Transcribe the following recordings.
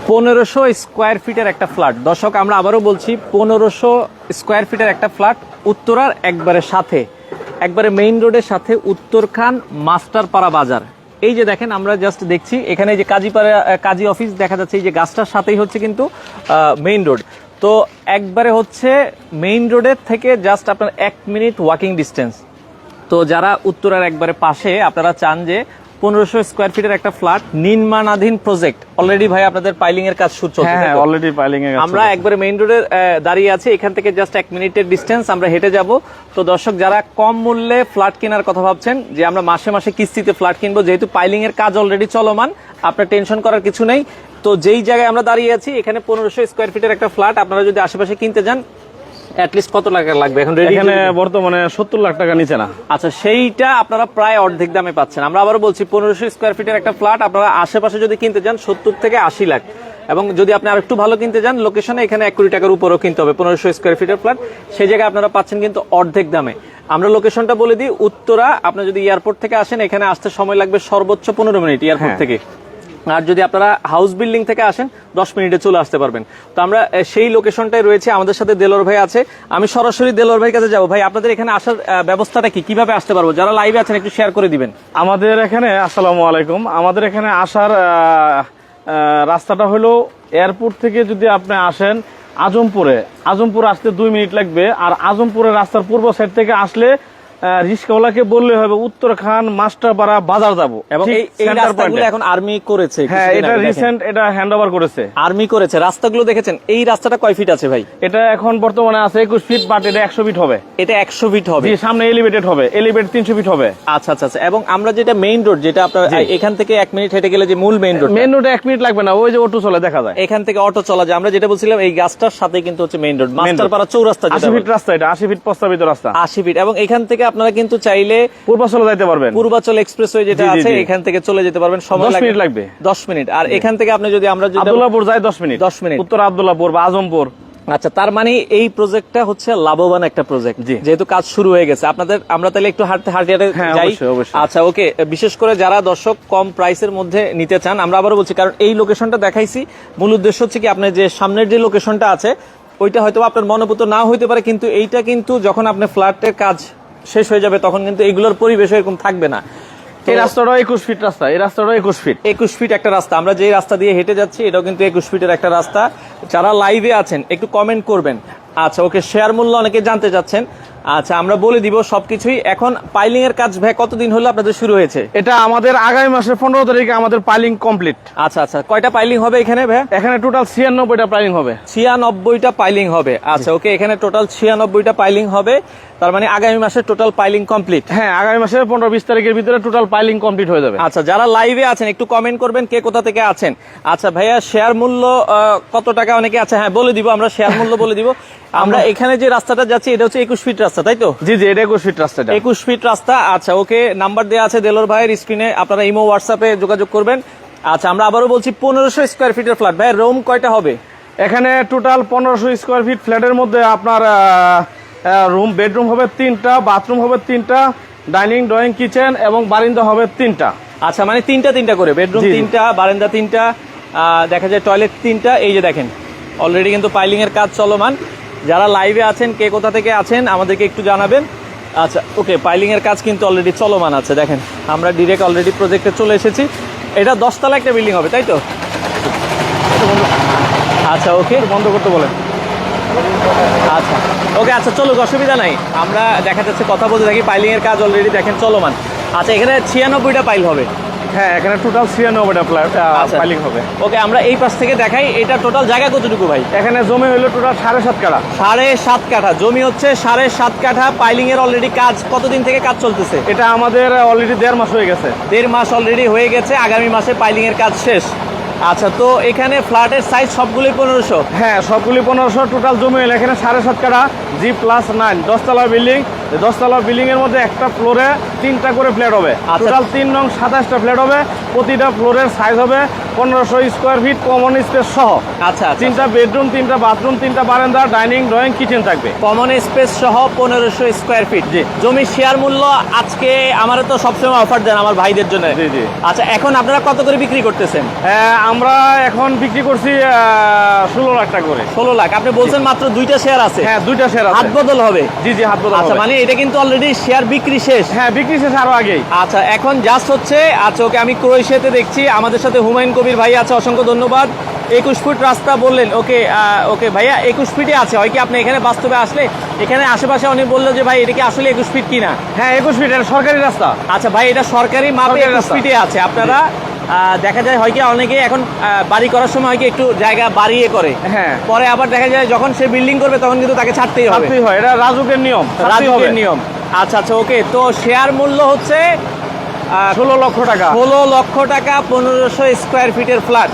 1500 square ফিটের একটা flat. দর্শক আমরা আবারও বলছি 1500 স্কোয়ার ফিটের একটা ফ্ল্যাট উত্তরার একবারে মেইন রোডের সাথে উত্তরখান মাস্টারপাড়া বাজার। এই যে দেখেন আমরা জাস্ট দেখছি এখানে যে কাজী অফিস দেখা যাচ্ছে, এই যে গাছটার সাথেই হচ্ছে কিন্তু মেইন রোড। তো একবারে হচ্ছে মেইন রোডের থেকে জাস্ট আপনার 1 মিনিট ওয়াকিং ডিস্টেন্স। তো যারা উত্তরার একবারে পাশে আপনারা চান যে 1500 স্কোয়ার ফিটের একটা ফ্ল্যাট নির্মাণাধীন প্রজেক্ট, অলরেডি ভাই আপনাদের পাইলিং এর কাজ শুরু চলছে। হ্যাঁ, অলরেডি পাইলিং এর কাজ আমরা একবারে মেইন রোডে দাঁড়িয়ে আছি, এখান থেকে জাস্ট 1 মিনিটের ডিস্টেন্স, আমরা হেঁটে যাব। তো দর্শক যারা কম মূল্যে ফ্ল্যাট কেনার কথা ভাবছেন যে আমরা মাসে মাসে কিস্তিতে ফ্ল্যাট কিনবো, যেহেতু পাইলিং এর কাজ অলরেডি চলমান, আপনার টেনশন করার কিছু নেই। তো যেই জায়গায় আমরা দাঁড়িয়ে আছি এখানে 1500 স্কোয়ার ফিটের একটা ফ্ল্যাট আপনারা যদি আশেপাশে কিনতে যান অ্যাটলিস্ট কত টাকা লাগবে এখন? এখানে বর্তমানে 70 লাখ টাকা নিচে না। আচ্ছা, সেইটা আপনারা প্রায় অর্ধেক দামে পাচ্ছেন। আমরা আবারও বলছি 1500 স্কোয়ার ফিটের একটা ফ্ল্যাট আপনারা আশেপাশে যদি কিনতে যান 70 থেকে 80 লাখ, এবং যদি আপনি আরেকটু ভালো কিনতে যান লোকেশনে এখানে 1 কোটি টাকার উপরেও কিনতে হবে 1500 স্কোয়ার ফিটের ফ্ল্যাট, সেই জায়গায় আপনারা পাচ্ছেন কিন্তু অর্ধেক দামে। আমরা লোকেশনটা বলে দিই, উত্তরা। আপনি যদি এয়ারপোর্ট থেকে আসেন এখানে আসতে সময় লাগবে সর্বোচ্চ 15 মিনিট এয়ারপোর্ট থেকে, আর যদি আপনারা হাউস বিল্ডিং থেকে আসেন 10 মিনিটে চলে আসতে পারবেন। তো আমরা সেই লোকেশনটাই রয়েছে। আমাদের সাথে দেলোয়ার ভাই আছে, আমি সরাসরি দেলোয়ার ভাইয়ের কাছে যাবো। ভাই আপনাদের এখানে আসার ব্যবস্থাটা কি, কিভাবে আসতে পারবো? যারা লাইভে আছেন একটু শেয়ার করে দিবেন। আমাদের এখানে আসসালামু আলাইকুম, আমাদের এখানে আসার রাস্তাটা হলো এয়ারপোর্ট থেকে যদি আপনি আসেন আজমপুর আসতে 2 মিনিট লাগবে। আর আজমপুরের রাস্তার পূর্ব সাইড থেকে আসলে রিস্কাওয়ালাকে বললে হবে উত্তরখান মাস্টারপাড়া বাজার যাবো। এবং এই রাস্তাগুলো এখন আর্মি করেছে। হ্যাঁ, এটা রিসেন্ট এটা হ্যান্ডওভার করেছে, আর্মি করেছে। রাস্তাগুলো দেখেছেন? এই রাস্তাটা কয় ফিট আছে ভাই? এটা এখন বর্তমানে আছে 21 ফিট, বাট এটা 100 ফিট হবে। এটা 100 ফিট হবে, সামনে এলিভেটেড হবে, এলিভেট 300 ফিট হবে। আচ্ছা আচ্ছা আচ্ছা। এবং আমরা যেটা মেইন রোড, যেটা আপনার এখান থেকে 1 মিনিট হেঁটে গেলে যে মূল মেইন রোডে 1 মিনিট লাগবে না, ওই যে অটো চলে দেখা যায়, এখান থেকে অটো চলা যায়। আমরা যেটা বলছিলাম এই গাছটার সাথে কিন্তু হচ্ছে মেইন রোড, মাস্টারপাড়া চৌরাস্তা, 80 ফিট রাস্তা, এটা 80 ফিট প্রস্তাবিত রাস্তা, 80 ফিট। এবং এখান থেকে আপনারা কিন্তু চাইলে পূর্বাচলে যাইতে পারবেন, পূর্বাচল এক্সপ্রেসওয়ে যেটা আছে এখান থেকে চলে যেতে পারবেন, সময় 10 মিনিট লাগবে, 10 মিনিট। আর এখান থেকে আপনি যদি আমরা আব্দুল্লাহপুর যাই 10 মিনিট, উত্তর আব্দুল্লাহপুর বা আজমপুর। আচ্ছা, তার মানে এই প্রজেক্টটা হচ্ছে লাভবান একটা প্রজেক্ট, যেহেতু কাজ শুরু হয়ে গেছে। আপনাদের আমরা তাহলে একটু হাঁটতে যাই। আচ্ছা, ওকে। বিশেষ করে যারা দর্শক কম প্রাইসের মধ্যে নিতে চান, আমরা আবারও বলছি, কারণ এই লোকেশনটা দেখাইছি, মূল উদ্দেশ্য হচ্ছে কি আপনার যে সামনের যে লোকেশনটা আছে ওইটা হয়তো আপনার মনোপুত নাও হইতে পারে, কিন্তু এইটা কিন্তু যখন আপনি ফ্ল্যাটের কাজ শেষ হয়ে যাবে তখন কিন্তু এইগুলোর পরিবেশ এরকম থাকবে না। এই রাস্তাটা 21 ফিট রাস্তা, এই রাস্তাটা 21 ফিট একটা রাস্তা। আমরা যে রাস্তা দিয়ে হেঁটে যাচ্ছি এটাও কিন্তু 21 ফিটের একটা রাস্তা। যারা লাইভে আছেন একটু কমেন্ট করবেন। আচ্ছা, ওকে। শেয়ার মূল্য অনেকে জানতে চাচ্ছেন। আচ্ছা, আমরা বলে দিব সবকিছুই। এখন পাইলিং এর কাজ ভাই কতদিন হলো আপনাদের শুরু হয়েছে? এটা আমাদের আগামী মাসের 15 তারিখে আমাদের পাইলিং কমপ্লিট। আচ্ছা আচ্ছা। কয়টা পাইলিং হবে এখানে ভাই? এখানে টোটাল 96টা পাইলিং হবে। 96টা পাইলিং হবে। আচ্ছা, ওকে। এখানে টোটাল 96টা পাইলিং হবে, তার মানে আগামী মাসের টোটাল পাইলিং কমপ্লিট। হ্যাঁ, আগামী মাসের 15-20 তারিখের ভিতরে টোটাল পাইলিং কমপ্লিট হয়ে যাবে। আচ্ছা, যারা লাইভে আছেন একটু কমেন্ট করবেন কে কোথা থেকে আছেন। আচ্ছা ভাইয়া, শেয়ার মূল্য কত টাকা অনেকে আছে? হ্যাঁ, বলে দিব, আমরা শেয়ার মূল্য বলে দিব। আমরা এখানে যে রাস্তাটা যাচ্ছি এটা হচ্ছে 21 ফিট রাস্তা, তাই তো? জি জি, এটা 21 ফিট রাস্তা, 21 ফিট রাস্তা। আচ্ছা, ওকে। নাম্বার দেওয়া আছে দেলোর ভাইয়ের স্ক্রিনে, আপনারা ইমো হোয়াটসঅ্যাপে যোগাযোগ করবেন। আচ্ছা, আমরা আবারও বলছি 1500 স্কোয়ার ফিটের ফ্ল্যাট। ভাই, রুম কয়টা হবে এখানে? টোটাল 1500 স্কোয়ার ফিট ফ্ল্যাটের মধ্যে আপনার বেডরুম হবে 3টা, বাথরুম হবে 3টা, ডাইনিং ড্রয়িং কিচেন এবং বারিন্দা হবে 3টা। আচ্ছা, মানে 3টা করে বেডরুম, 3টা বারান্দা, 3টা দেখা যায় টয়লেট 3টা। এই যে দেখেন অলরেডি কিন্তু পাইলিং এর কাজ চলমান। যারা লাইভে আছেন কে কোথা থেকে আছেন আমাদেরকে একটু জানাবেন। আচ্ছা, ওকে। পাইলিং এর কাজ কিন্তু অলরেডি চলমান আছে। দেখেন আমরা ডিরেক্ট অলরেডি প্রজেক্টে চলে এসেছি। এটা 10 তলা একটা বিল্ডিং হবে, তাই তো? আচ্ছা, ওকে। বন্ধ করতে বলেন। আচ্ছা, ওকে। আচ্ছা, চলুক, অসুবিধা নাই। আমরা দেখা যাচ্ছে কথা বলতে থাকি। পাইলিং এর কাজ অলরেডি দেখেন চলমান। আচ্ছা, এখানে 96টা পাইল হবে। হ্যাঁ, এখানে টোটাল 96টা পাইলিং হবে। ওকে, আমরা এই পাশ থেকে দেখাই। এটা টোটাল জায়গা কতটুকু ভাই? এখানে জমি হলো টোটাল 7.5 কাঠা। 7.5 কাঠা জমি হচ্ছে, 7.5 কাঠা। পাইলিং এর অলরেডি কাজ কতদিন থেকে কাজ চলতেছে? এটা আমাদের অলরেডি 1.5 মাস হয়ে গেছে। 1.5 মাস অলরেডি হয়ে গেছে। আগামী মাসে পাইলিং এর কাজ শেষ। আচ্ছা, তো এখানে ফ্ল্যাটের সাইজ সবগুলোই 1500? হ্যাঁ, সবগুলি 1500। টোটাল জমি হলো এখানে 7.5 কাঠা, G+9, 10 তলা বিল্ডিং। 10 তলা বিল্ডিং এর মধ্যে একটা ফ্লোরে 3টা করে ফ্ল্যাট হবে। টোটাল 3 নং 27টা ফ্ল্যাট হবে। প্রতিটা ফ্লোরের সাইজ হবে 1500 স্কোয়ার ফিট কমন স্পেস সহ। আচ্ছা, 3টা বেডরুম, 3টা বাথরুম, 3টা বারান্দা, ডাইনিং, ড্রয়িং, কিচেন থাকবে। কমন স্পেস সহ 1500 স্কোয়ার ফিট। জি। জমির শেয়ার মূল্য আজকে আমার তো সবসময় অফার দেন আমার ভাইদের জন্য। জি, জি। আচ্ছা, এখন আপনারা কত করে বিক্রি করতেছেন? আমরা এখন বিক্রি করছি 16 লাখ টাকা করে। 16 লাখ। আপনি বলছেন মাত্র 2টা শেয়ার আছে। হ্যাঁ, 2টা শেয়ার আছে। হাত বদল হবে? জি, জি, হাত বদল আচ্ছা, হবে। মানে এটা কিন্তু অলরেডি শেয়ার বিক্রি শেষ। হ্যাঁ, বিক্রি শেষ আরো আগেই। আচ্ছা, এখন জাস্ট হচ্ছে, আচ্ছা ওকে, আমি ক্রোয়েশিয়াতে দেখছি আমাদের সাথে হুমায়ুন কবির ভাই আছে, অসংখ্য ধন্যবাদ। 21 ফুট রাস্তা বললেন, ওকে ওকে ভাইয়া 21 ফিটে আছে। হয় কি আপনি এখানে বাস্তবে আসলে এখানে আশেপাশে অনেক বললো যে ভাই এটা কি আসলে 21 ফিট কিনা? হ্যাঁ, 21 ফিট, এটা সরকারি রাস্তা। আচ্ছা ভাই, এটা সরকারি মাপে সরকারি 21 রাস্তা। ফিটে আছে। আপনারা দেখা যায় হয় কি অনেকে এখন বাড়ি করার সময় হয় কি একটু জায়গা বাড়িয়ে করে, হ্যাঁ, পরে আবার দেখা যায় যখন সে বিল্ডিং করবে তখন কিন্তু তাকে ছাড়তেই হবে। ছাড়তেই হয়, এটা রাজুকের নিয়ম, ছাড়তেই হবে। রাজুকের নিয়ম। আচ্ছা আচ্ছা, ওকে। তো শেয়ার মূল্য হচ্ছে 16 লক্ষ টাকা। 16 লক্ষ টাকা 1500 স্কোয়ার ফিটের ফ্ল্যাট।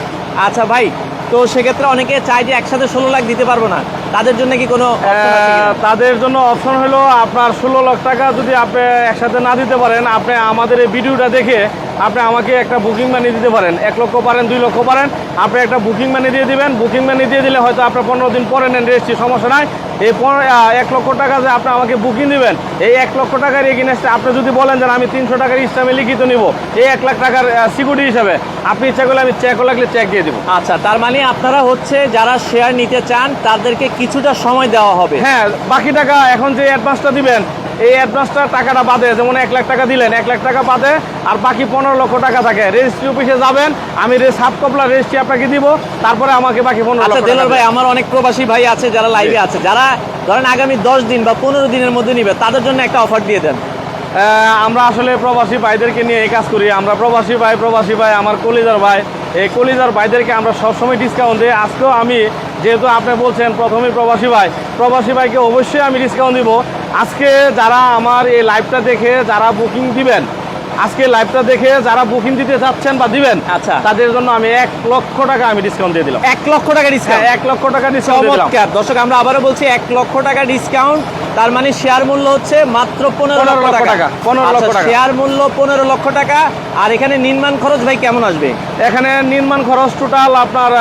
আচ্ছা ভাই, তো সেক্ষেত্রে অনেকে চায় যে একসাথে 16 লাখ দিতে পারবো না, তাদের জন্য কি কোনো option আছে কিনা? তাদের জন্য অপশন হলো আপনার 16 লাখ টাকা যদি আপনি একসাথে না দিতে পারেন, আপনি আমাদের এই ভিডিওটা দেখে আপনি আমাকে একটা বুকিং মানি দিতে পারেন। 1 লক্ষ পারেন, 2 লক্ষ পারেন, আপনি একটা বুকিং মানি দিয়ে দিবেন। বুকিং মানি দিয়ে দিলে হয়তো আপনার 15 দিন পরে নেন রেজিস্ট্রি, সমস্যা নাই। এই 1 লক্ষ টাকা যে আপনি আমাকে বুকিং দিবেন, এই 1 লক্ষ টাকার এগেইনস্টে আপনি যদি বলেন যে আমি 300 টাকার ইসলামে লিখিত নিব, এই 1 লাখ টাকার সিকিউরিটি হিসাবে আপনি ইচ্ছা করলে আমি চেকও লাগলে চেক দিয়ে দিব। আচ্ছা, তার মানে আপনারা হচ্ছে যারা শেয়ার নিতে চান তাদেরকে কিছুটা সময় দেওয়া হবে। হ্যাঁ, বাকি টাকা এখন যে অ্যাডভান্সটা দিবেন, এই অ্যাডভান্সটা টাকাটা বাদে, যেমন 1 লাখ টাকা দিলেন, 1 লাখ টাকা বাদে আর বাকি 15 লক্ষ টাকা থাকে। রেজিস্ট্রি অফিসে যাবেন, আমি সাত কপলা রেজিস্ট্রি আপনাকে দিব, তারপরে আমাকে বাকি 15 আচ্ছা লক্ষ দেলার টাকা ভাই, দিবেন। আমার অনেক প্রবাসী ভাই আছে যারা লাইভে আছে, যারা ধরেন আগামী 10 দিন বা 15 দিনের মধ্যে নিবে, তাদের জন্য একটা অফার দিয়ে দেন। আমরা আসলে প্রবাসী ভাইদেরকে নিয়ে এই কাজ করি। আমরা প্রবাসী ভাই আমার কলিজার ভাই, এই কলিজার ভাইদেরকে আমরা সবসময় ডিসকাউন্ট দিই। আজকেও আমি, যেহেতু আপনি বলছেন প্রথমেই প্রবাসী ভাইকে অবশ্যই আমি ডিসকাউন্ট দিব। আজকে যারা আমার এই লাইভটা দেখে যারা বুকিং দিবেন, আজকে লাইভটা দেখে যারা বুকিং দিতে চাচ্ছেন বা দিবেন, আচ্ছা, তাদের জন্য আমি 1 লক্ষ টাকা আমি ডিসকাউন্ট দিয়ে দিলাম। 1 লক্ষ টাকা ডিসকাউন্ট? 1 লক্ষ টাকা ডিসকাউন্ট দিলাম। চমৎকার দর্শক, আমরা আবারও বলছি 1 লক্ষ টাকা ডিসকাউন্ট। তার মানে শেয়ার মূল্য হচ্ছে মাত্র 15 লক্ষ টাকা। 15 লক্ষ টাকা শেয়ার মূল্য 15 লক্ষ টাকা। আর এখানে নির্মাণ খরচ ভাই কেমন আসবে? এখানে নির্মাণ খরচ টোটাল আপনার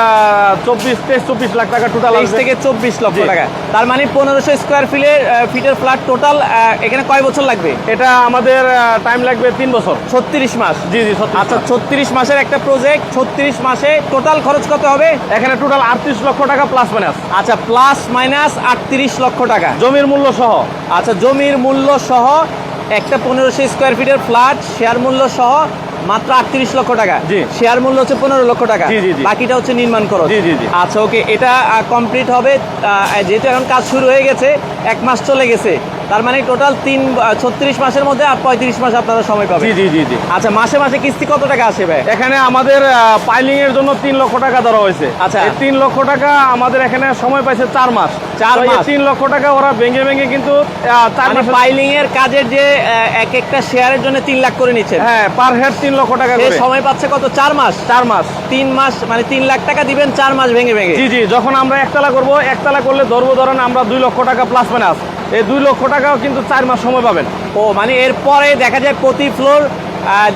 24 লাখ টাকা টোটাল 23 থেকে 24 লক্ষ টাকা। তার মানে 1500 স্কোয়ার ফিটের ফ্ল্যাট টোটাল এখানে কয় বছর লাগবে? এটা আমাদের টাইম লাগবে 3 বছর, 36 মাস। জি জি। আচ্ছা, 36 মাসের একটা প্রজেক্ট, 36 মাসে টোটাল খরচ কত হবে? এখানে টোটাল 38 লক্ষ টাকা প্লাস মাইনাস। আচ্ছা, প্লাস মাইনাস 38 লক্ষ টাকা জমির মূল্য সহ। আচ্ছা, জমির মূল্য সহ একটা 1500 স্কোয়ার ফিটের ফ্ল্যাট শেয়ার মূল্য সহ মাত্র 38 লক্ষ টাকা। জি। শেয়ার মূল্য হচ্ছে 15 লক্ষ টাকা। জি, জি, জি। বাকিটা হচ্ছে নির্মাণ খরচ। জি, জি, জি। আচ্ছা, ওকে, এটা কমপ্লিট হবে যেহেতু এখন কাজ শুরু হয়ে গেছে, 1 মাস চলে গেছে, তার মানে টোটাল 36 মাসের মধ্যে আর 35 মাস আপনারা সময় পাবেন। জি জি জি জি। আচ্ছা, মাসে মাসে কিস্তি কত টাকা আসে ভাই? এখানে আমাদের পাইলিং এর জন্য 3 লক্ষ টাকা ধরা হয়েছে। আচ্ছা। এই 3 লক্ষ টাকা আমাদের এখানে সময় পাইছে 4 মাস। 4 তো এই মাস। 3 লক্ষ টাকা ওরা ভেঙে কিন্তু 4 মানে মাস। পাইলিং এর কাজের যে এক একটা শেয়ারের জন্য 3 লাখ করে নিচ্ছেন। হ্যাঁ, পার হেড 3 লক্ষ টাকা সে করে। সময় পাচ্ছে কত? 4 মাস। 4 মাস। 3 মাস মানে 3 লাখ টাকা দিবেন 4 মাস ভেঙে ভেঙে। জি জি। যখন আমরা একতলা করব, একতলা করলে ধরেন আমরা 2 লক্ষ টাকা প্লাস মাইনাস, এই 2 লক্ষ টাকাও কিন্তু 4 মাস সময় পাবেন। ও মানে এরপরে দেখা যায় প্রতি ফ্লোর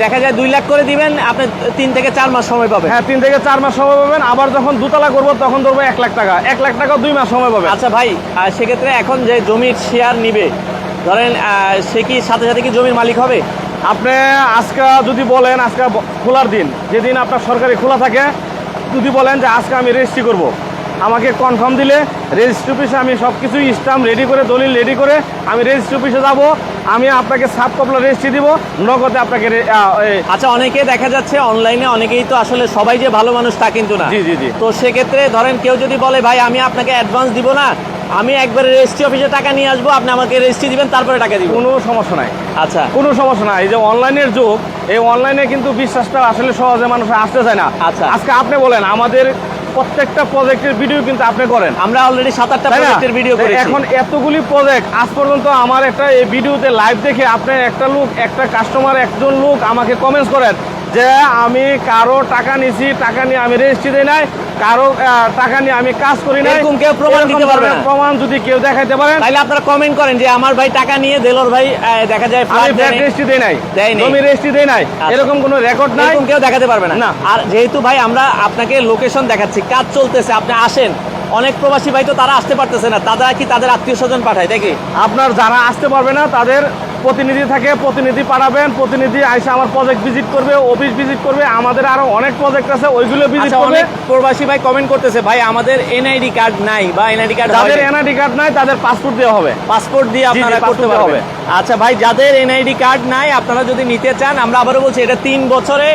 দেখা যায় 2 লাখ করে দিবেন, আপনি 3 থেকে 4 মাস সময় পাবেন। হ্যাঁ, 3 থেকে 4 মাস সময় পাবেন। আবার যখন দুতলা করব তখন ধরবো 1 লাখ টাকা। 1 লাখ টাকা 2 মাস সময় পাবেন। আচ্ছা ভাই, সেক্ষেত্রে এখন যে জমির শেয়ার নিবে, ধরেন সে কি সাথে সাথে কি জমির মালিক হবে? আপনি আজকে যদি বলেন, আজকে খোলার দিন, যেদিন আপনার সরকারি খোলা থাকে, যদি বলেন যে আজকে আমি রেজিস্ট্রি করব, আমাকে কনফার্ম দিলে রেজিস্ট্রি অফিসে আমি সব কিছু স্টাম্প রেডি করে, দলিল রেডি করে আমি রেজিস্ট্রি অফিসে যাব, আমি আপনাকে 7 কপলা রেজিস্ট্রি দিব, নগদে আপনাকে আচ্ছা, অনেকে দেখা যাচ্ছে অনলাইনে, অনেকেই তো আসলে সবাই যে ভালো মানুষ তা কিন্তু না। জি জি জি। তো সেক্ষেত্রে ধরেন কেউ যদি বলে ভাই আমি আপনাকে অ্যাডভান্স দিব না, আমি একবারে রেজিস্ট্রি অফিসে টাকা নিয়ে আসবো, আপনি আমাকে রেজিস্ট্রি দিবেন তারপরে টাকা দিব, কোনো সমস্যা নাই। আচ্ছা, কোনো সমস্যা নাই। এই যে অনলাইনের যুগ, এই অনলাইনে কিন্তু বিশ্বাসটা আসলে সহজে মানুষ আসতে চায় না। আচ্ছা। আজকে আপনি বলেন, আমাদের প্রত্যেকটা প্রজেক্টের ভিডিও কিন্তু আপনি করেন। আমরা অলরেডি 7-8টা তাই না? প্রজেক্টের ভিডিও করেছি। এখন এতগুলি প্রজেক্ট আজ পর্যন্ত আমার একটা এই ভিডিওতে লাইভ দেখে আপনি একটা কাস্টমার, একজন লোক আমাকে কমেন্টস করেন যে আমি কারো টাকা নিছি, টাকা নিয়ে আমি রেজিস্ট্রি দেই নাই, কারো টাকা নিয়ে আমি কাজ করি না, এরকম কেউ প্রমাণ দিতে পারবে না। প্রমাণ যদি কেউ দেখাইতে পারেন তাহলে আপনারা কমেন্ট করেন যে আমার ভাই টাকা নিয়ে দেলোর ভাই দেখা যায় আমি ফ্ল্যাট ফ্ল্যাট রেজিস্ট্রি দেই নাই, দেয়নি। জমি রেজিস্ট্রি দেই নাই, আচ্ছা। এরকম কোনো রেকর্ড নাই। এরকম কেউ দেখাতে পারবে না। না। আর যেহেতু ভাই আমরা আপনাকে লোকেশন দেখাচ্ছি, কাজ চলতেছে, আপনি আসেন। অনেক প্রবাসী ভাই তো তারা আসতে পারতেছে না, তারা কি তাদের আত্মীয় স্বজন পাঠায়, তাই কি? আপনার যারা আসতে পারবে না তাদের প্রতিনিধি থাকে, প্রতিনিধি পাঠাবেন, প্রতিনিধি আইসা আমার প্রজেক্ট ভিজিট করবে, অফিস ভিজিট করবে। আমাদের আরো অনেক প্রজেক্ট আছে, ওইগুলো ভিজিট আচ্ছা, করবে। অনেক প্রবাসী ভাই কমেন্ট করতেছে ভাই আমাদের এনআইডি কার্ড নাই বা এনআইডি কার্ড যাদের এনআইডি কার্ড নাই তাদের পাসপোর্ট দেওয়া হবে। পাসপোর্ট দিয়ে আপনারা passport করতে দেওয়া পারবেন। আচ্ছা ভাই, যাদের এনআইডি কার্ড নাই আপনারা যদি নিতে চান, আমরা আবারও বলছি এটা 3 বছরে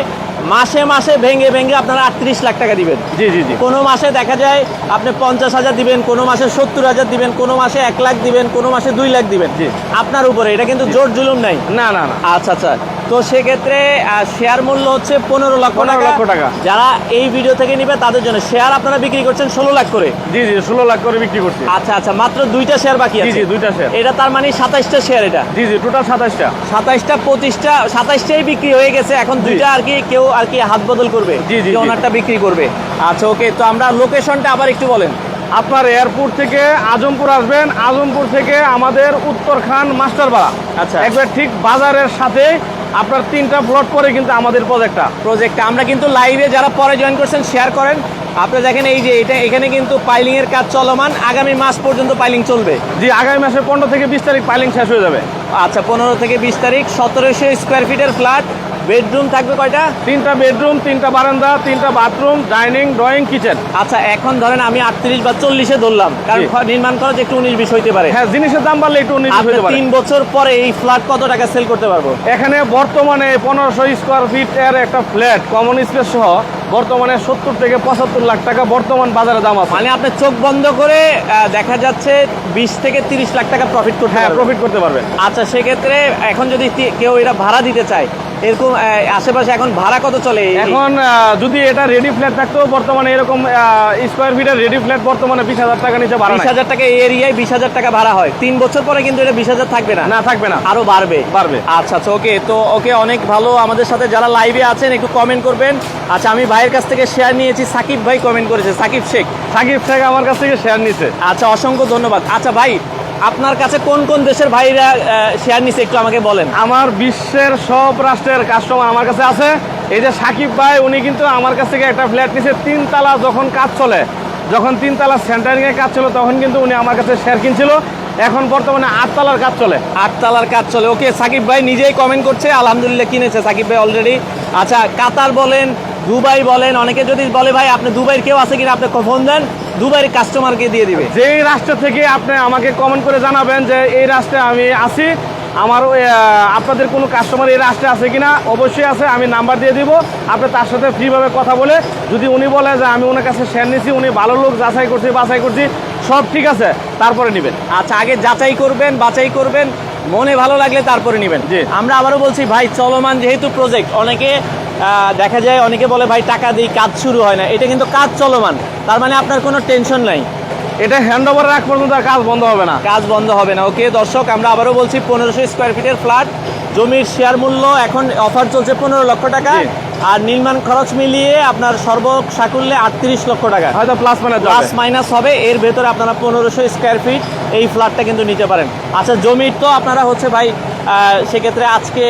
মাসে মাসে ভেঙে ভেঙে আপনারা 38 লাখ টাকা দিবেন। জি জি জি। কোনো মাসে দেখা যায় আপনি 50,000 দিবেন, কোনো মাসে 70,000 দিবেন, কোনো মাসে 1 লাখ দিবেন, কোনো মাসে 2 লাখ দিবেন। জি। আপনার উপরে, এটা কিন্তু জোর জুলুম নাই। না না না। আচ্ছা আচ্ছা, তো সেক্ষেত্রে শেয়ার মূল্য হচ্ছে 15 লক্ষ 15 লক্ষ টাকা। যারা এই ভিডিও থেকে নিবে তাদের জন্য শেয়ার আপনারা বিক্রি করছেন 16 লাখ করে। জি জি, 16 লাখ করে বিক্রি করছি। আচ্ছা আচ্ছা, মাত্র 2টা শেয়ার বাকি জি আছে। জি, 2টা শেয়ার। এটা তার মানে 27টা শেয়ার। এটা জি জি, টোটাল 27টা। 27টা 25টা 27টাই বিক্রি হয়ে গেছে, এখন 2টা আর কি কেউ আর কি হাত বদল করবে, জি, জি, যে জি। ওনারটা বিক্রি করবে। আচ্ছা ওকে, তো আমরা লোকেশনটা আবার একটু বলেন। আপনার এয়ারপোর্ট থেকে আজমপুর আসবেন, আজমপুর থেকে আমাদের উত্তরখান মাস্টারপাড়া, আচ্ছা। একবার ঠিক বাজারের সাথে আপনার 3টা প্লট পরে কিন্তু আমাদের প্রজেক্টটা আমরা কিন্তু লাইভে যারা পরে জয়েন করছেন শেয়ার করেন। আপনারা দেখেন এই যে এটা এখানে কিন্তু পাইলিং এর কাজ চলমান, আগামী মাস পর্যন্ত পাইলিং চলবে। জি, আগামী মাসের 15 থেকে 20 তারিখ পাইলিং শেষ হয়ে যাবে। আচ্ছা, 15 থেকে 20 তারিখ। 1700 স্কোয়ার ফিটের ফ্ল্যাট, বেডরুম থাকবে কয়টা? 3টা বেডরুম, 3টা বারান্দা, 3টা বাথরুম, ডাইনিং, ড্রয়িং, কিচেন। আচ্ছা, এখন ধরেন আমি 38 বা 40-এ ধরলাম, কারণ জি। নির্মাণ খরচ একটু 19-20 হইতে পারে। হ্যাঁ, জিনিসের দাম বাড়লে একটু 19 আপনি হতে পারে। 3 বছর পরে এই ফ্ল্যাট কত টাকা সেল করতে পারবো? এখানে বর্তমানে 1500 স্কোয়ার ফিট এর একটা ফ্ল্যাট কমন স্পেস সহ বর্তমানে 70 থেকে 75 লাখ টাকা বর্তমান বাজারে দাম আছে। মানে আপনি চোখ বন্ধ করে দেখা যাচ্ছে 20 থেকে 30 লাখ টাকা প্রফিট করতে হ্যাঁ, পারবেন। প্রফিট করতে পারবেন। আচ্ছা, সেক্ষেত্রে এখন যদি কেউ এটা ভাড়া দিতে চায়, এরকম আশেপাশে এখন ভাড়া কত চলে? এখন যদি এটা রেডি ফ্ল্যাট থাকতো, বর্তমানে এরকম স্কোয়ার ফিটের রেডি ফ্ল্যাট বর্তমানে 20,000 টাকা নিচে ভাড়া নাই। 20,000 টাকা এই এরিয়ায় 20,000 টাকা ভাড়া হয়। 3 বছর পরে কিন্তু এটা 20,000 থাকবে না, না, থাকবে না, আরো বাড়বে। বাড়বে। আচ্ছা আচ্ছা, ওকে, তো ওকে, অনেক ভালো। আমাদের সাথে যারা লাইভে আছেন একটু কমেন্ট করবেন। আচ্ছা, আমি ভাইয়ের কাছ থেকে শেয়ার নিয়েছি, সাকিব ভাই কমেন্ট করেছে, সাকিব শেখ। সাকিব শেখ আমার কাছ থেকে শেয়ার নিছে। আচ্ছা, অসংখ্য ধন্যবাদ। আচ্ছা ভাই, আপনার কাছে কোন কোন দেশের ভাইরা শেয়ার নিছে একটু আমাকে বলেন। আমার বিশ্বের সব রাষ্ট্রের কাস্টমার আমার কাছে আছে। এই যে সাকিব ভাই, উনি কিন্তু আমার কাছ থেকে একটা ফ্ল্যাট নিছে 3 তালা, যখন কাজ চলে, যখন 3 তালা সেন্টারিং এর কাজ ছিল তখন কিন্তু উনি আমার কাছে শেয়ার কিনছিল। এখন বর্তমানে 8 তালার কাজ চলে। 8 তালার কাজ চলে। ওকে, সাকিব ভাই নিজেই কমেন্ট করছে, আলহামদুলিল্লাহ কিনেছে সাকিব ভাই অলরেডি। আচ্ছা, কাতার বলেন, দুবাই বলেন, অনেকে যদি বলে ভাই আপনি দুবাইয়ের কেউ আছে কিনা, আপনি ফোন দেন, দুবাইয়ের কাস্টমারকে দিয়ে দিবে। যেই রাষ্ট্র থেকে আপনি আমাকে কমেন্ট করে জানাবেন যে এই রাষ্ট্রে আমি আছি, আমার আপনাদের কোনো কাস্টমার এই রাষ্ট্রে আছে কিনা, অবশ্যই আছে, আমি নাম্বার দিয়ে দিব। আপনি তার সাথে ফ্রিভাবে কথা বলে, যদি উনি বলে যে আমি ওনার কাছে শেয়ার নিছি, উনি ভালো লোক, যাচাই করছি, সব ঠিক আছে, তারপরে নেবেন। আচ্ছা, আগে যাচাই করবেন, বাছাই করবেন, মনে ভালো লাগলে তারপরে নেবেন। জি। আমরা আবারও বলছি ভাই, চলমান যেহেতু প্রজেক্ট, অনেকে দেখা যায়, অনেকে বলে ভাই টাকা দিই, কাজ শুরু হয় না। এটা কিন্তু কাজ চলমান, তার মানে আপনার কোনো টেনশন নাই, এটা হ্যান্ড ওভার রাখ পর্যন্ত আর কাজ বন্ধ হবে না। কাজ বন্ধ হবে না। ওকে দর্শক, আমরা আবারও বলছি 1500 স্কোয়ার ফিটের ফ্ল্যাট, জমির শেয়ার মূল্য এখন অফার চলছে 15 লক্ষ টাকা, জি। আর নির্মাণ খরচ মিলিয়ে আপনার সর্বসাকুল্যে 38 লক্ষ টাকা, হয়তো প্লাস মাইনাস হবে। এর ভেতরে আপনারা 1500 স্কোয়ার ফিট এই ফ্ল্যাটটা কিন্তু নিতে পারেন। আচ্ছা, জমির তো আপনারা হচ্ছে ভাই সেক্ষেত্রে আজকে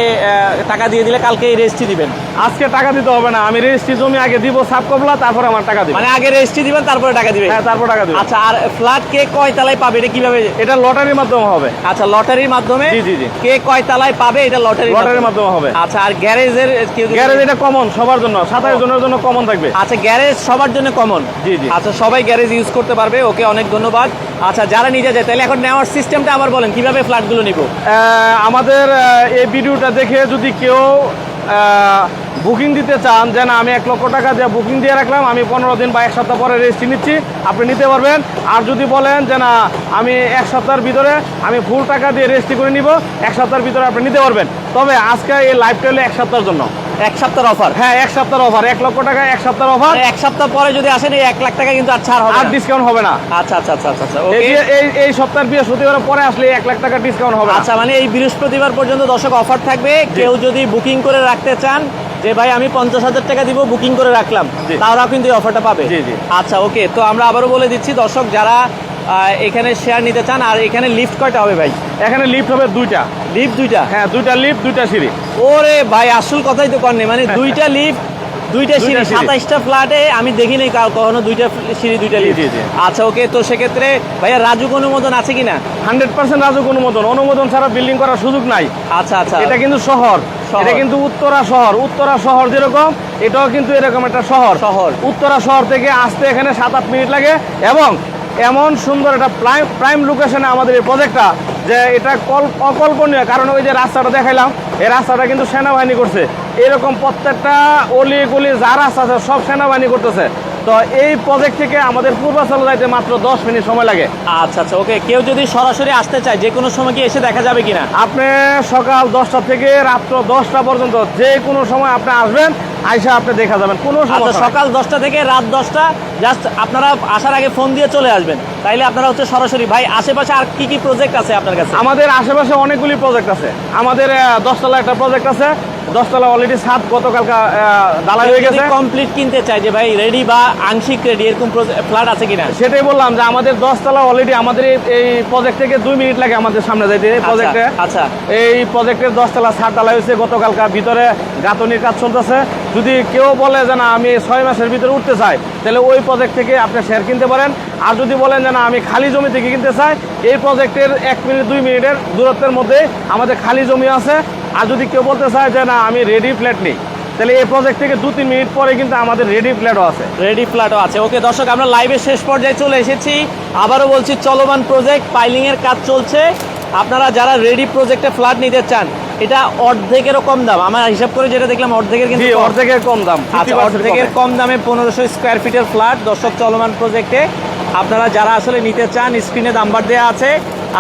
টাকা দিয়ে দিলে কালকে রেজিস্ট্রি দিবেন? আজকে টাকা দিতে হবে না, আমি রেজিস্ট্রি জমি আগে দিব, সাব কবলা, তারপর আমার টাকা দিব। মানে আগে রেজিস্ট্রি দিবেন, তারপরে টাকা দিবেন? হ্যাঁ, তারপর টাকা দিব। আচ্ছা, আর ফ্ল্যাট কে কয় তালায় পাবে এটা কিভাবে? এটা লটারির মাধ্যমে হবে। আচ্ছা, লটারির মাধ্যমে? জি জি জি। কে কয় তালায় পাবে এটা লটারির মাধ্যমে হবে। আচ্ছা, আর গ্যারেজের গ্যারেজ এটা কমন সবার জন্য, 27 জনের জন্য কমন থাকবে। আচ্ছা, গ্যারেজ সবার জন্য কমন? জি জি। আচ্ছা, সবাই গ্যারেজ ইউজ করতে পারবে। ওকে, অনেক ধন্যবাদ। আচ্ছা, যারা নিতে যায় তাহলে এখন নেওয়ার সিস্টেমটা আবার বলেন, কিভাবে ফ্ল্যাটগুলো নিব? আমাদের এই ভিডিওটা দেখে যদি কেউ বুকিং দিতে চান, যে না আমি 1 লক্ষ টাকা দিয়ে বুকিং দিয়ে রাখলাম, আমি 15 দিন বা 1 সপ্তাহ পরে রেজিস্ট্রি নিচ্ছি, আপনি নিতে পারবেন। আর যদি বলেন যে না আমি 1 সপ্তাহের ভিতরে আমি ফুল টাকা দিয়ে রেজিস্ট্রি করে নিব, 1 সপ্তাহের ভিতরে আপনি নিতে পারবেন। তবে আজকে এই লাইভটা হলো 1 সপ্তাহের জন্য। 1 সপ্তাহের অফার? হ্যাঁ, 1 সপ্তাহের অফার, 1 লক্ষ টাকা 1 সপ্তাহের অফার। 1 সপ্তাহ পরে যদি আসেন এই 1 লাখ টাকা কিন্তু আর ছাড় হবে আর না, ডিসকাউন্ট হবে না। আচ্ছা আচ্ছা আচ্ছা আচ্ছা, এই ওকে। যে এই সপ্তাহের বৃহস্পতিবার পরে আসলে 1 লাখ টাকা ডিসকাউন্ট হবে না। আচ্ছা, মানে এই বৃহস্পতিবার পর্যন্ত দর্শক অফার থাকবে। কেউ যদি বুকিং করে রাখতে চান যে ভাই আমি 50,000 টাকা দিব, বুকিং করে রাখলাম, জি। তারাও কিন্তু এই অফারটা পাবে। জি, জি। আচ্ছা ওকে, তো আমরা আবারও বলে দিচ্ছি দর্শক, যারা এখানে শেয়ার নিতে চান, আর এখানে লিফট কয়টা হবে ভাই? এখানে লিফট হবে 2টা। লিফট 2টা? হ্যাঁ, 2টা লিফট, 2টা সিঁড়ি। ওরে ভাই আসল কথাই তো করেন, মানে 2টা লিফট 2টা সিঁড়ি, 27টা ফ্ল্যাটে আমি দেখিনি কখনো 2টা সিঁড়ি 2টা লিফট। জি, জি। আচ্ছা ওকে, তো সেক্ষেত্রে ভাইয়া রাজুক অনুমোদন আছে কিনা? 100% রাজুক অনুমোদন ছাড়া বিল্ডিং করার সুযোগ নাই। আচ্ছা আচ্ছা, এটা কিন্তু শহর, এটা কিন্তু উত্তরা শহর যেরকম, এটাও কিন্তু এরকম একটা শহর। উত্তরা শহর থেকে আসতে এখানে 7-8 মিনিট লাগে, এবং এমন সুন্দর একটা প্রাইম লোকেশনে আমাদের এই প্রজেক্টটা, যে এটা অকল্পনীয়। কারণ ওই যে রাস্তাটা দেখাইলাম, এই রাস্তাটা কিন্তু সেনাবাহিনী করছে। এরকম প্রত্যেকটা অলি গলি যা রাস্তা আছে সব সেনাবাহিনী করতেছে। তো এই প্রজেক্ট থেকে আমাদের পূর্বাচল যাইতে মাত্র 10 মিনিট সময় লাগে। আচ্ছা আচ্ছা ওকে, কেউ যদি সরাসরি আসতে চায় যে কোনো সময় কি এসে দেখা যাবে কিনা? আপনি সকাল 10টা থেকে রাত্র 10টা পর্যন্ত যে কোনো সময় আপনি আসবেন, আইসা আপনি দেখা যাবেন, কোনো সমস্যা নাই। সকাল 10টা থেকে রাত 10টা, জাস্ট আপনারা আসার আগে ফোন দিয়ে চলে আসবেন, তাইলে আপনারা হচ্ছে সরাসরি। ভাই আশেপাশে আর কি কি প্রজেক্ট আছে আপনার কাছে? আমাদের আশেপাশে অনেকগুলি প্রজেক্ট আছে। আমাদের 10তলা একটা প্রজেক্ট আছে, 10তলা অলরেডি ছাদ গতকালকে ঢালাই হয়ে গেছে। কমপ্লিট কিনতে চাই যে ভাই রেডি বা আংশিক রেডি, এরকম ফ্ল্যাট আছে কিনা? সেটাই বললাম যে আমাদের 10তলা অলরেডি, আমাদের এই প্রজেক্ট থেকে 2 মিনিট লাগে আমাদের সামনে যাইতে। এই প্রজেক্টে, আচ্ছা এই প্রজেক্টের 10তলা ছাদ ঢালাই হয়েছে গতকালকে, ভিতরে গাঁথনির কাজ চলতেছে। যদি কেউ বলে যে না আমি 6 মাসের ভিতরে উঠতে চাই, তাহলে ওই প্রজেক্ট থেকে আপনি শেয়ার কিনতে পারেন। আর যদি বলেন যে না আমি খালি জমি থেকে কিনতে চাই, এই প্রজেক্টের 1 মিনিট 2 মিনিটের দূরত্বের মধ্যে আমাদের খালি জমি আছে। আর যদি কেউ বলতে চায় যে না আমি রেডি ফ্ল্যাট নিই, তাহলে এই প্রজেক্ট থেকে 2-3 মিনিট পরে কিন্তু আমাদের রেডি ফ্ল্যাটও আছে। রেডি ফ্ল্যাটও আছে। ওকে দর্শক, আমরা লাইভের শেষ পর্যায়ে চলে এসেছি। আবারও বলছি, চলমান প্রজেক্ট, পাইলিং এর কাজ চলছে। আপনারা যারা রেডি প্রজেক্টে ফ্ল্যাট নিতে চান, এটা অর্ধেকেরও কম দাম, আমার হিসাব করে যেটা দেখলাম অর্ধেকের কিন্তু কম। অর্ধেকের কম দাম। আচ্ছা, অর্ধেকের কম দামে 1500 স্কোয়ার ফিটের ফ্ল্যাট দর্শক চলমান প্রজেক্টে। আপনারা যারা আসলে নিতে চান, স্ক্রিনে নাম্বার দেওয়া আছে,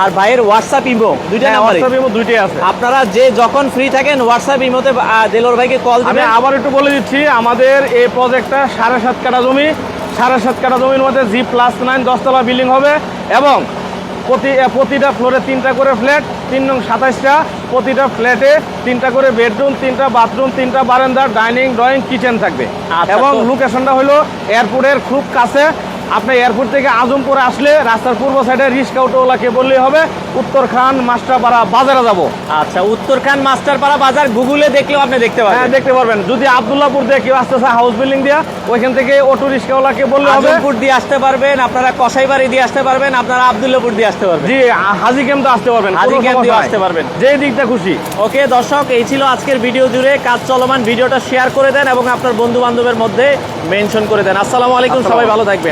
আর ভাইয়ের হোয়াটসঅ্যাপ ইমো দুইটা নাম্বারে, দুইটাই আছে। আপনারা যে যখন ফ্রি থাকেন হোয়াটসঅ্যাপ ইমোতে দেলোর ভাইকে কল আমি দিবেন। আবার একটু বলে দিচ্ছি, আমাদের এই প্রজেক্টটা 7.5 কাঠা জমি, 7.5 কাঠা জমির মধ্যে G+9 10তলা বিল্ডিং হবে, এবং প্রতিটা ফ্লোরে 3টা করে ফ্ল্যাট, 3 নং 27টা। প্রতিটা ফ্ল্যাটে 3টা করে বেডরুম, 3টা বাথরুম, 3টা বারান্দা, ডাইনিং ড্রয়িং কিচেন থাকবে। আচ্ছা, এবং লোকেশনটা হলো এয়ারপোর্টের খুব কাছে। আপনি এয়ারপোর্ট থেকে আজমপুরে আসলে রাস্তার পূর্ব সাইডে রিক্সা অটোওয়ালাকে বললেই হবে উত্তরখান মাস্টারপাড়া বাজারে যাব। আচ্ছা, উত্তরখান মাস্টারপাড়া বাজার গুগলে দেখলেও আপনি দেখতে পাবেন। হ্যাঁ, দেখতে পারবেন। যদি আব্দুল্লাহপুর দিয়ে কেউ আসতেছে হাউস বিল্ডিং দিয়া, ওইখান থেকে অটো রিক্সাওয়ালাকে বললে হবে। আজমপুর দিয়ে আসতে পারবেন, আপনারা কসাইবাড়ি দিয়ে আসতে পারবেন, আপনারা আব্দুল্লাহপুর দিয়ে আসতে পারবেন। জি, হাজি ক্যাম্প তো আসতে পারবেন, হাজি ক্যাম্প দিয়ে আসতে পারবেন, যে দিকটা খুশি। ওকে দর্শক, এই ছিল আজকের ভিডিও জুড়ে কাজ চলমান। ভিডিওটা শেয়ার করে দেন এবং আপনার বন্ধু বান্ধবের মধ্যে মেনশন করে দেন। আসসালামু আলাইকুম, সবাই ভালো থাকবেন।